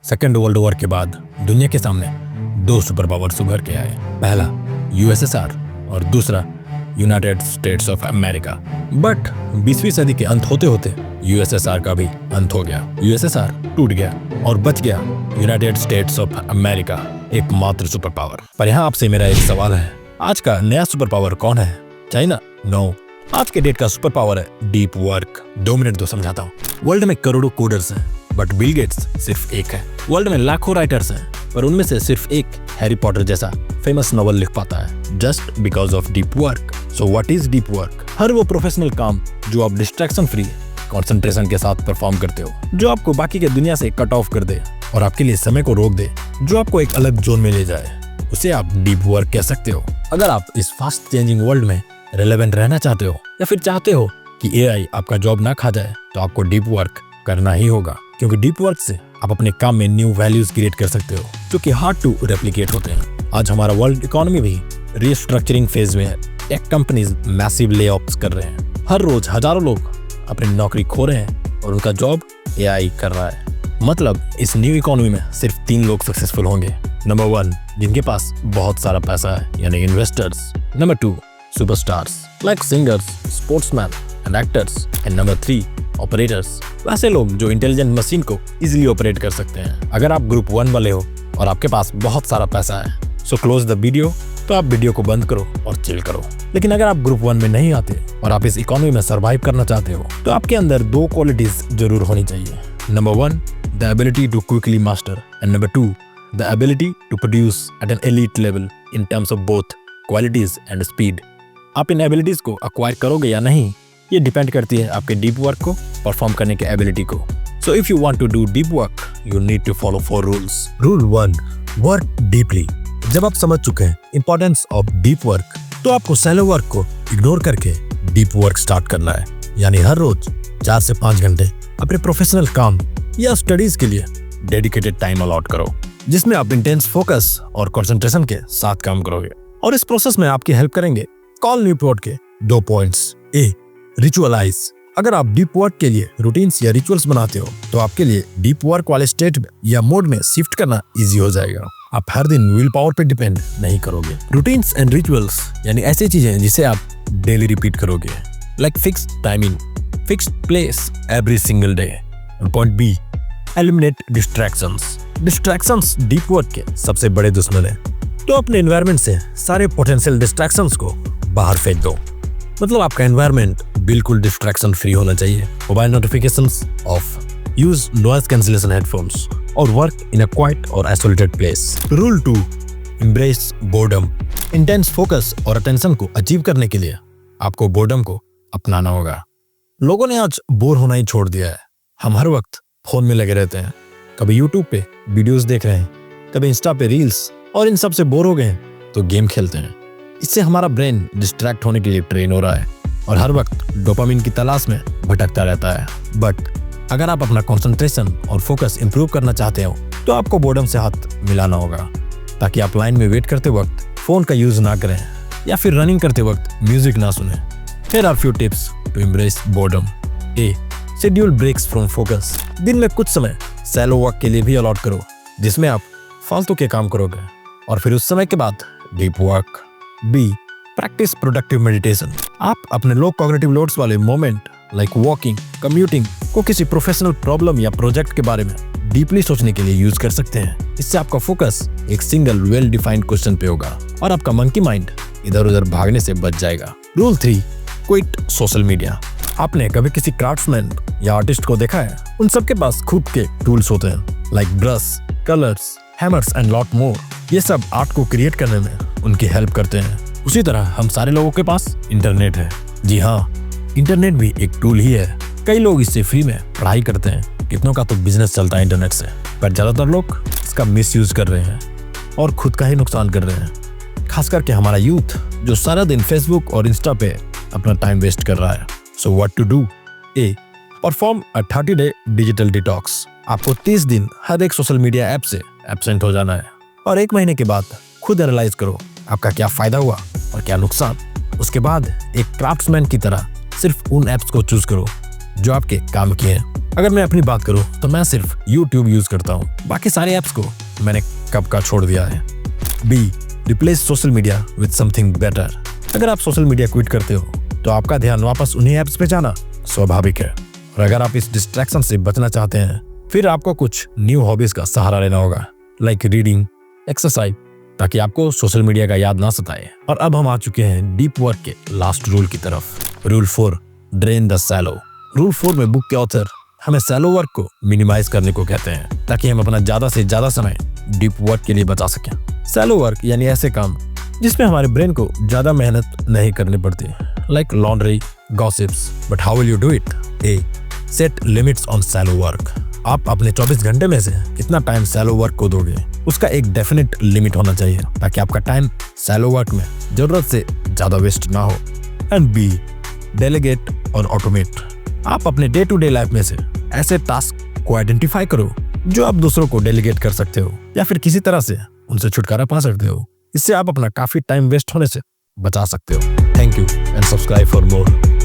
Second world war के बाद दुनिया के सामने दो सुपर पावर्स उभर के आए। पहला यूएसएसआर और दूसरा United States of America. But 20वीं सदी के अंत होते होते यूएसएसआर का भी अंत हो गया। यूएसएसआर टूट गया और बच गया यूनाइटेड स्टेट्स ऑफ अमेरिका, एकमात्र सुपर पावर। पर यहाँ आपसे मेरा एक सवाल है, आज का नया सुपर पावर कौन है? चाइना? नो, आज के डेट का सुपर पावर है डीप वर्क। 2 मिनट दो, समझाता हूँ। वर्ल्ड में करोड़ों कोडर्स हैं, बट बिल गेट्स सिर्फ एक है। वर्ल्ड में लाखों राइटर्स हैं, पर उनमें से सिर्फ एक हैरी पॉटर जैसा फेमस नॉवल लिख पाता है, just because of deep work. So what is deep work? हर वो प्रोफेशनल काम जो आप डिस्ट्रैक्शन फ्री, कंसंट्रेशन के साथ परफॉर्म करते हो, जो आपको बाकी के दुनिया से कट ऑफ कर दे और आपके लिए समय को रोक दे, जो आपको एक अलग जोन में ले जाए, उसे आप डीप वर्क कह सकते हो। अगर आप इस फास्ट चेंजिंग वर्ल्ड में रेलेवेंट रहना चाहते हो या फिर चाहते हो कि एआई आपका जॉब ना खा जाए, तो आपको डीप वर्क करना ही होगा, क्योंकि डीप वर्क से आप अपने काम में न्यू वैल्यूज क्रिएट कर सकते हो जो कि हार्ड टू रेप्लिकेट होते हैं। आज हमारा वर्ल्ड इकोनॉमी भी रीस्ट्रक्चरिंग फेज में है। टेक कंपनीज मैसिव ले-ऑफ्स कर रहे हैं। हर रोज हजारों लोग अपनी नौकरी खो रहे हैं और उनका जॉब एआई कर रहा है। मतलब इस न्यू इकोनॉमी में सिर्फ 3 लोग सक्सेसफुल होंगे। नंबर 1, जिनके पास बहुत सारा पैसा है, यानी investors. Number 2, superstars like singers, sportsman and actors. And number 3, operators, वैसे लोग जो इंटेलिजेंट मशीन को इजीली ऑपरेट कर सकते हैं। अगर आप ग्रुप 1 वाले हो और आपके पास बहुत सारा पैसा है, सो क्लोज द वीडियो, तो आप वीडियो को बंद करो और चिल करो। लेकिन अगर आप ग्रुप 1 में नहीं आते और आप इस इकोनॉमी में सर्वाइव करना चाहते हो, तो आपके अंदर 2 क्वालिटीज जरूर होनी चाहिए। Number 1, the ability to quickly master, and number 2, the ability to produce at an elite level in terms of both qualities and speed. आप इन एबिलिटीज को अक्वायर करोगे या नहीं, ये डिपेंड करती है आपके डीप वर्क को परफॉर्म करने के एबिलिटी को। So if you want to do deep work, you need to follow 4 rules. Rule 1, work deeply. जब आप समझ चुके हैं इंपॉर्टेंस ऑफ डीप वर्क, तो आपको सैलो वर्क को इग्नोर करके डीप वर्क स्टार्ट करना है। यानी हर रोज 4 से 5 घंटे अपने प्रोफेशनल काम या स्टडीज के लिए डेडिकेटेड टाइम अलॉट करो, जिसमें आप इंटेंस फोकस और कंसंट्रेशन के साथ काम करोगे। और इस प्रोसेस में आपकी हेल्प करेंगे कॉल न्यूपोर्ट के 2 पॉइंट्स। ए, रिचुअलाइज। अगर आप डीप वर्क के लिए रूटीन्स या रिचुअल्स बनाते हो, तो आपके लिए डीप वर्क वाले स्टेट में या मोड में शिफ्ट करना इजी हो जाएगा। आप हर दिन विल पावर पे डिपेंड नहीं करोगे। रूटीन्स एंड रिचुअल्स यानी ऐसी चीजें जिसे आप डेली रिपीट करोगे, like fix timing, fix place every single day. Point B, eliminate distractions. Distractions deep work के सबसे बड़े दुश्मन है, तो अपने एनवायरनमेंट से सारे पोटेंशियल डिस्ट्रैक्शंस को बाहर फेंक दो। मतलब आपका एनवायरनमेंट बिल्कुल डिस्ट्रैक्शन फ्री होना चाहिए। Mobile notifications of, use noise cancellation headphones और वर्क इन अ क्वाइट और isolated place. Rule 2, embrace boredom. Intense focus और अटेंशन को अचीव करने के लिए आपको बोर्डम को अपनाना होगा। लोगों ने आज बोर होना ही छोड़ दिया है। हम हर वक्त फोन में लगे रहते हैं, कभी यूट्यूब पे वीडियोस देख रहे हैं, कभी इंस्टा पे रील्स, और इन सब से बोर हो गए हैं तो गेम खेलते हैं। इससे हमारा ब्रेन डिस्ट्रैक्ट होने के लिए ट्रेन हो रहा है और हर वक्त डोपामिन की तलाश में भटकता रहता है। बट अगर आप अपना कंसंट्रेशन और फोकस इंप्रूव करना चाहते हो, तो आपको बोर्डम से हाथ मिलाना होगा, ताकि आप लाइन में वेट करते वक्त फोन का यूज ना करें या फिर रनिंग करते वक्त म्यूजिक ना सुने। Here are few tips to embrace boredom. A, schedule breaks from focus. दिन में कुछ समय सैलो वर्क के लिए भी अलॉट करो, जिसमें आप फालतू के काम करोगे, और फिर उस समय के बाद deep work. B, practice productive meditation. आप अपने लो कॉग्निटिव लोड्स वाले मोमेंट लाइक वॉकिंग, कम्यूटिंग को किसी प्रोफेशनल प्रॉब्लम या प्रोजेक्ट के बारे में डीपली सोचने के लिए यूज कर सकते हैं। इससे आपका फोकस एक सिंगल वेल डिफाइंड क्वेश्चन पे होगा और आपका मंकी माइंड इधर उधर भागने से बच जाएगा। Rule 3, quit social media. आपने कभी किसी क्राफ्ट्समैन या आर्टिस्ट को देखा है? उन सबके पास खुद के टूल्स होते हैं, like brush, colours, hammers and lot more. ये सब आर्ट को क्रिएट करने में उनकी हेल्प करते हैं। उसी तरह हम सारे लोगों के पास इंटरनेट है। जी हाँ, इंटरनेट भी एक टूल ही है। कई लोग इससे फ्री में पढ़ाई करते हैं, कितनों का तो बिजनेस चलता है इंटरनेट से, पर ज्यादातर लोग इसका मिसयूज कर रहे हैं और खुद का ही नुकसान कर रहे हैं। खास करके हमारा यूथ, जो सारा दिन फेसबुक और इंस्टा पे अपना टाइम वेस्ट कर रहा है। So what to do? A, perform a 30 day digital detox. आपको 30 दिन हर एक सोशल मीडिया ऐप से एब्सेंट हो जाना है और 1 महीने के बाद खुद एनालाइज करो आपका क्या फायदा हुआ और क्या नुकसान। उसके बाद एक क्राफ्ट्समैन की तरह सिर्फ उन एप्स को चूज करो जो आपके काम किए हैं। अगर मैं अपनी बात करूं तो मैं सिर्फ YouTube यूज करता हूं, बाकी सारे ऐप्स को मैंने कब का छोड़ दिया है। B, replace social media with something better. अगर आप सोशल मीडिया क्विट करते हो तो आपका ध्यान वापस उन्हीं ऐप्स पे जाना स्वाभाविक है, और अगर आप इस डिस्ट्रैक्शन से बचना चाहते हैं फिर आपको कुछ न्यू हॉबीज का सहारा लेना होगा, लाइक रीडिंग, एक्सरसाइज, ताकि आपको सोशल मीडिया का याद ना सताए। और अब हम आ चुके हैं डीप वर्क के लास्ट रूल की तरफ। Rule 4, drain the shallow. Rule 4 में बुक के ऑथर हमें सैलो वर्क को मिनिमाइज करने को कहते हैं, ताकि हम अपना ज्यादा से ज्यादा समय डीप वर्क के लिए बचा सकें। सैलो वर्क यानी ऐसे काम जिसमें हमारे ब्रेन को ज्यादा मेहनत नहीं करनी पड़ती, like laundry, gossips. But how will you do it? A, set limits on shallow work. आप अपने 24 घंटे में से कितना टाइम सैलो वर्क को दोगे, उसका एक डेफिनेट लिमिट होना चाहिए, ताकि आपका टाइम सैलो वर्क में जरूरत से ज्यादा वेस्ट ना हो। एंड बी, डेलीगेट और ऑटोमेट। आप अपने डे टू डे लाइफ में से ऐसे टास्क को आइडेंटिफाई करो जो आप दूसरों को डेलीगेट कर सकते हो या फिर किसी तरह से उनसे छुटकारा पा सकते हो। इससे आप अपना काफी टाइम वेस्ट होने से बचा सकते हो। Thank you and subscribe for more.